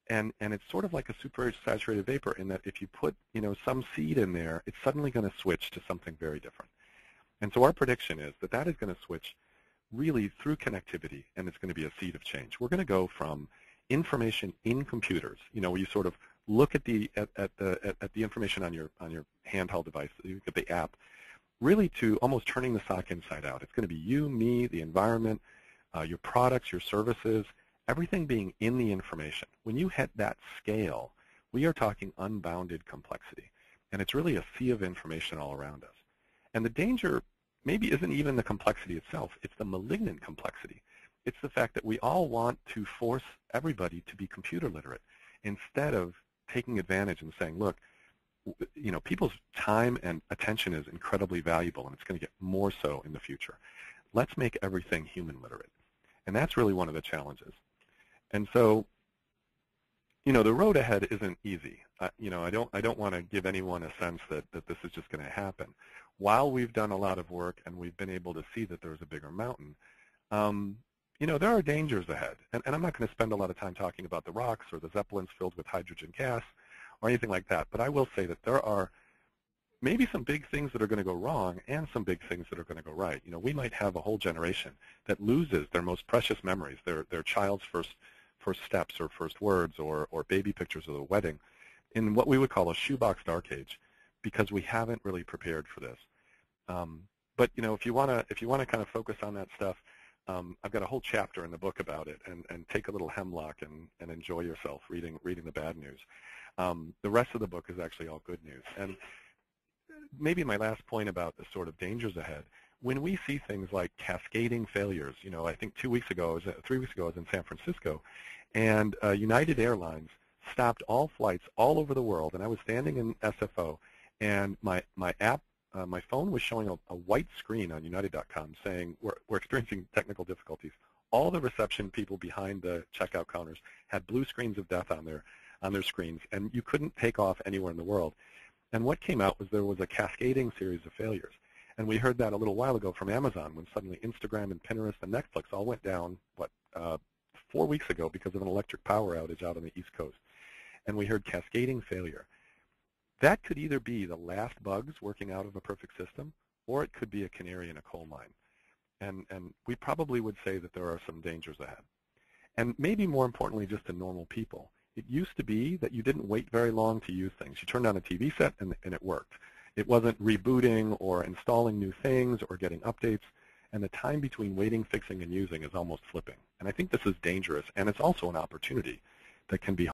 And it's sort of like a supersaturated vapor in that if you put, some seed in there, it's suddenly going to switch to something very different. And so our prediction is that that is going to switch really through connectivity, and it's going to be a seed of change. We're going to go from information in computers, where you sort of look at the information on your handheld device, you look at the app, really to almost turning the sock inside out. It's going to be you, me, the environment, your products, your services, everything being in the information. When you hit that scale, we are talking unbounded complexity, and it's really a sea of information all around us. And the danger maybe isn't even the complexity itself, it's the malignant complexity. It's the fact that we all want to force everybody to be computer literate instead of taking advantage and saying, look, people's time and attention is incredibly valuable, and it's going to get more so in the future. Let's make everything human literate. And that's really one of the challenges. And so, the road ahead isn't easy. I don't want to give anyone a sense that this is just going to happen. While we've done a lot of work and we've been able to see that there's a bigger mountain, there are dangers ahead. And I'm not going to spend a lot of time talking about the rocks or the zeppelins filled with hydrogen gas or anything like that. But I will say that there are maybe some big things that are going to go wrong and some big things that are going to go right. We might have a whole generation that loses their most precious memories, their child's first steps or first words or baby pictures of the wedding in what we would call a shoebox dark age, because we haven't really prepared for this. But if you want to kind of focus on that stuff, I've got a whole chapter in the book about it, and take a little hemlock and enjoy yourself reading the bad news. The rest of the book is actually all good news. And maybe my last point about the sort of dangers ahead, when we see things like cascading failures, I think 3 weeks ago I was in San Francisco, and United Airlines stopped all flights all over the world, and I was standing in SFO, and my phone was showing a white screen on United.com saying, we're experiencing technical difficulties. All the reception people behind the checkout counters had blue screens of death on their screens, and you couldn't take off anywhere in the world. And what came out was there was a cascading series of failures. And we heard that a little while ago from Amazon when suddenly Instagram and Pinterest and Netflix all went down, 4 weeks ago because of an electric power outage out on the East Coast. And we heard cascading failure. That could either be the last bugs working out of a perfect system, or it could be a canary in a coal mine. And we probably would say that there are some dangers ahead. And maybe more importantly, just to normal people. It used to be that you didn't wait very long to use things. You turned on a TV set and it worked. It wasn't rebooting or installing new things or getting updates. And the time between waiting, fixing, and using is almost flipping. And I think this is dangerous, and it's also an opportunity that can be